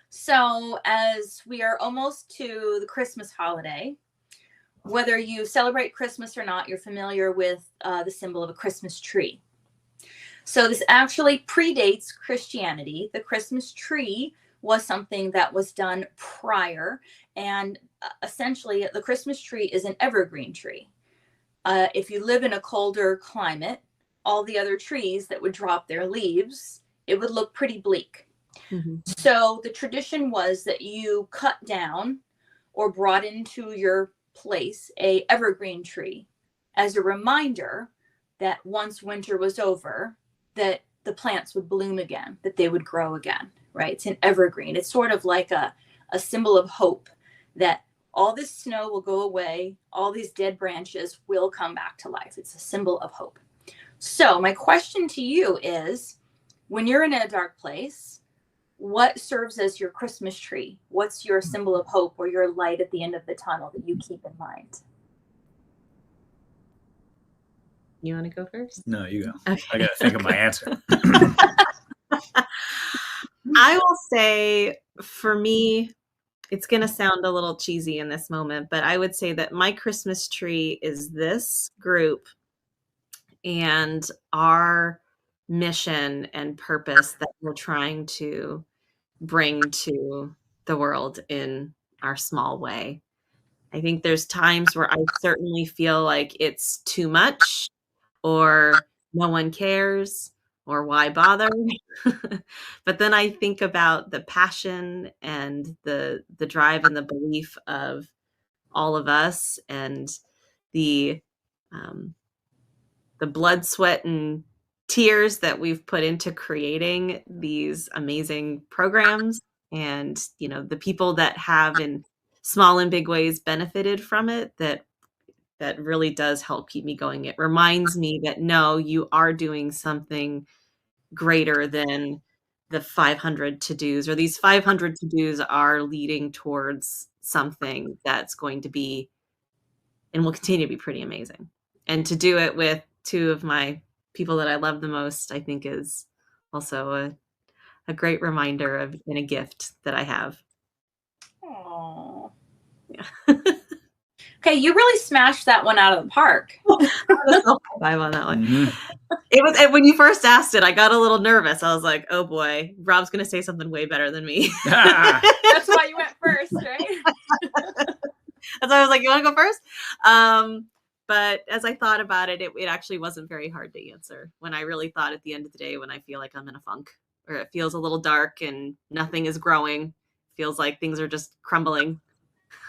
So as we are almost to the Christmas holiday, whether you celebrate Christmas or not, you're familiar with the symbol of a Christmas tree. So this actually predates Christianity. The Christmas tree was something that was done prior, and essentially the Christmas tree is an evergreen tree. If you live in a colder climate, all the other trees that would drop their leaves, it would look pretty bleak. Mm-hmm. So the tradition was that you cut down or brought into your place a evergreen tree as a reminder that once winter was over, that the plants would bloom again, that they would grow again, right? It's an evergreen. It's sort of like a symbol of hope that all this snow will go away. All these dead branches will come back to life. It's a symbol of hope. So my question to you is, when you're in a dark place, what serves as your Christmas tree? What's your symbol of hope or your light at the end of the tunnel that you keep in mind? You want to go first? No, you go. Okay. I got to think of my answer. I will say, for me, it's going to sound a little cheesy in this moment, but I would say that my Christmas tree is this group and our mission and purpose that we're trying to bring to the world in our small way. I think there's times where I certainly feel like it's too much, or no one cares, or why bother? But then I think about the passion and the drive and the belief of all of us, and the blood, sweat, and tears that we've put into creating these amazing programs, and the people that have in small and big ways benefited from it, that really does help keep me going. It reminds me that no, you are doing something greater than the 500 to-dos, or these 500 to-dos are leading towards something that's going to be and will continue to be pretty amazing. And to do it with two of my people that I love the most, I think is also a great reminder of, and a gift that I have. Oh, yeah. Okay, you really smashed that one out of the park. Vibe on that one. Mm-hmm. It was, and when you first asked it, I got a little nervous. I was like, "Oh boy, Rob's going to say something way better than me." That's why you went first, right? That's why I was like, "You want to go first?" But as I thought about it, it actually wasn't very hard to answer. When I really thought at the end of the day, when I feel like I'm in a funk, or it feels a little dark and nothing is growing, feels like things are just crumbling.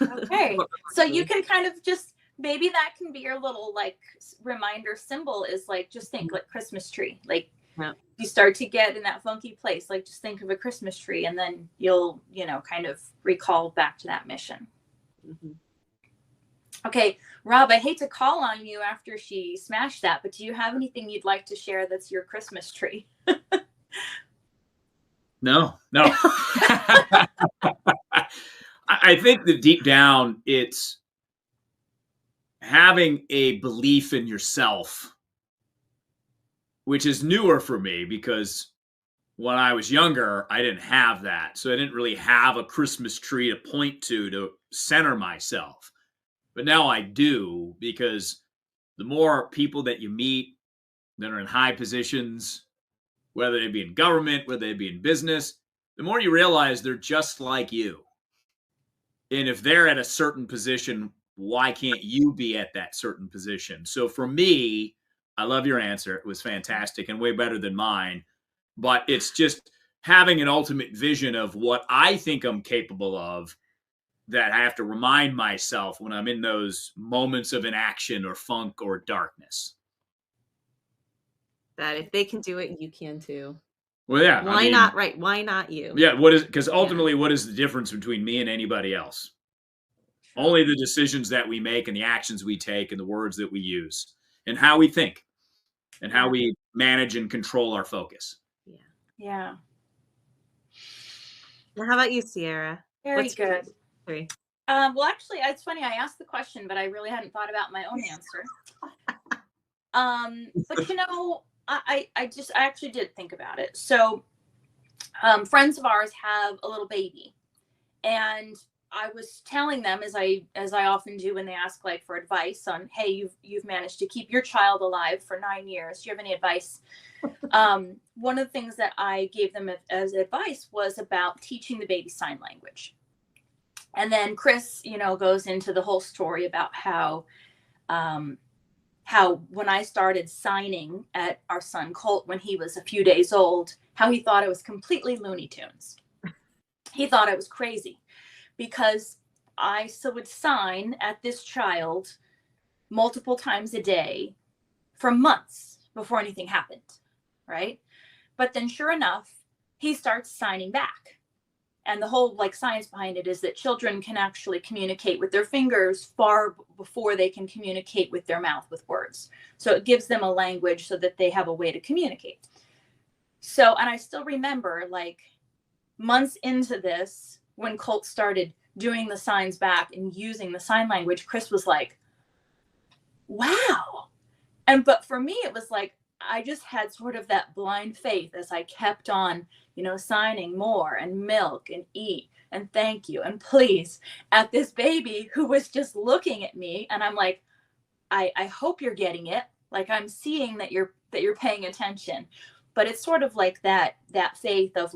Okay, so you can kind of just, maybe that can be your little like reminder symbol, is like, just think like Christmas tree. Like, yeah. You start to get in that funky place, like just think of a Christmas tree, and then you'll, kind of recall back to that mission. Mm-hmm. Okay, Rob, I hate to call on you after she smashed that, but do you have anything you'd like to share that's your Christmas tree? No. I think that deep down, it's having a belief in yourself, which is newer for me, because when I was younger, I didn't have that. So I didn't really have a Christmas tree to point to center myself. But now I do, because the more people that you meet that are in high positions, whether they be in government, whether they be in business, the more you realize they're just like you. And if they're at a certain position, why can't you be at that certain position? So for me, I love your answer. It was fantastic and way better than mine. But it's just having an ultimate vision of what I think I'm capable of, that I have to remind myself when I'm in those moments of inaction or funk or darkness. That if they can do it, you can too. Well, yeah. Why not? Right. Why not you? Yeah. Because ultimately, what is the difference between me and anybody else? Sure. Only the decisions that we make and the actions we take and the words that we use and how we think and how we manage and control our focus. Yeah. Well, how about you, Sierra? Very good. Three. Well, actually, it's funny. I asked the question, but I really hadn't thought about my own answer. But I actually did think about it. So friends of ours have a little baby, and I was telling them, as I often do when they ask like for advice on, hey, you've managed to keep your child alive for 9 years. Do you have any advice? One of the things that I gave them as advice was about teaching the baby sign language. And then Chris, goes into the whole story about how when I started signing at our son Colt when he was a few days old, how he thought it was completely Looney Tunes. He thought I was crazy because I would sign at this child multiple times a day for months before anything happened, right? But then sure enough, he starts signing back. And the whole science behind it is that children can actually communicate with their fingers far before they can communicate with their mouth with words. So it gives them a language so that they have a way to communicate. So, and I still remember months into this, when Colt started doing the signs back and using the sign language, Chris was like, wow. But for me, it was like, I just had sort of that blind faith as I kept on, signing more and milk and eat and thank you and please at this baby who was just looking at me. And I'm like, I hope you're getting it. I'm seeing that you're paying attention. But it's sort of like that faith of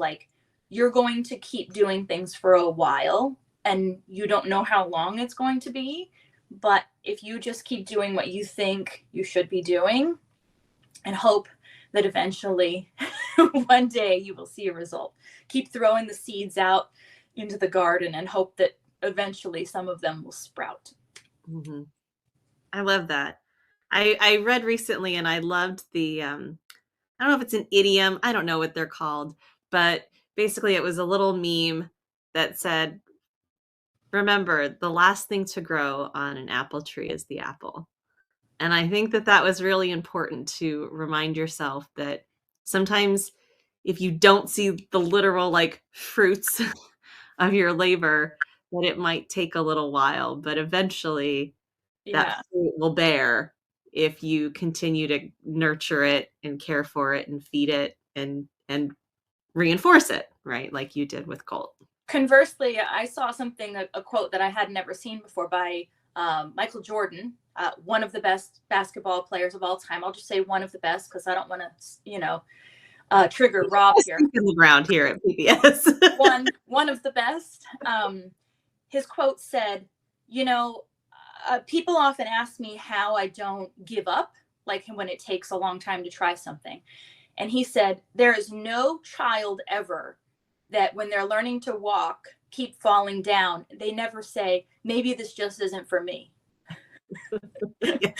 you're going to keep doing things for a while and you don't know how long it's going to be. But if you just keep doing what you think you should be doing and hope that eventually one day you will see a result, keep throwing the seeds out into the garden and hope that eventually some of them will sprout. Mm-hmm. I love that. I read recently and I loved the, I don't know if it's an idiom. I don't know what they're called, but basically it was a little meme that said, remember, the last thing to grow on an apple tree is the apple. And I think that was really important to remind yourself that sometimes if you don't see the literal fruits of your labor, that it might take a little while, but eventually that fruit will bear if you continue to nurture it and care for it and feed it and reinforce it, right? Like you did with Colt. Conversely, I saw something, a quote that I had never seen before by Michael Jordan, one of the best basketball players of all time. I'll just say one of the best because I don't want to, trigger Rob here. In the ground here at PBS. one of the best. His quote said, people often ask me how I don't give up, when it takes a long time to try something. And he said, there is no child ever that when they're learning to walk, keep falling down. They never say, maybe this just isn't for me. Yeah.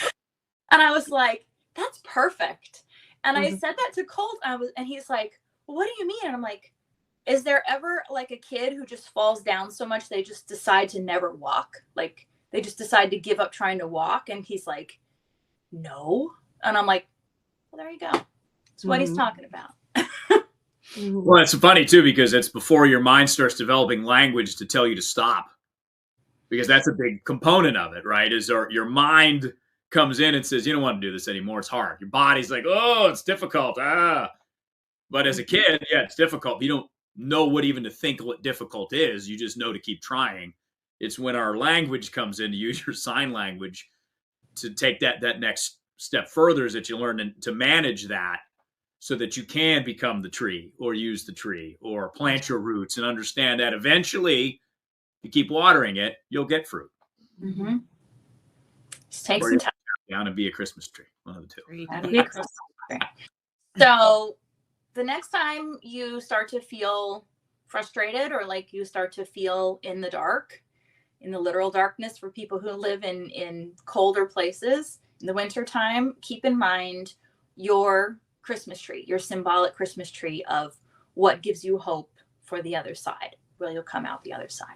And I was like, that's perfect. And I said that to Colt, and he's like, well, what do you mean? And I'm like, is there ever a kid who just falls down so much they just decide to never walk? They just decide to give up trying to walk? And he's like, no. And I'm like, well, there you go. That's what he's talking about. Well, it's funny too, because it's before your mind starts developing language to tell you to stop, because that's a big component of it, right? Is your mind comes in and says, you don't want to do this anymore. It's hard. Your body's like, oh, it's difficult. But as a kid, yeah, it's difficult. You don't know what even to think what difficult is. You just know to keep trying. It's when our language comes in, to use your sign language to take that next step further, is that you learn to manage that so that you can become the tree or use the tree or plant your roots and understand that eventually, if you keep watering it, you'll get fruit. Mm-hmm. Just take some time. Down and be a Christmas tree. One of the two. Be a Christmas tree. So the next time you start to feel frustrated or you start to feel in the dark, in the literal darkness for people who live in colder places in the wintertime, keep in mind your Christmas tree, your symbolic Christmas tree of what gives you hope for the other side, where you'll come out the other side.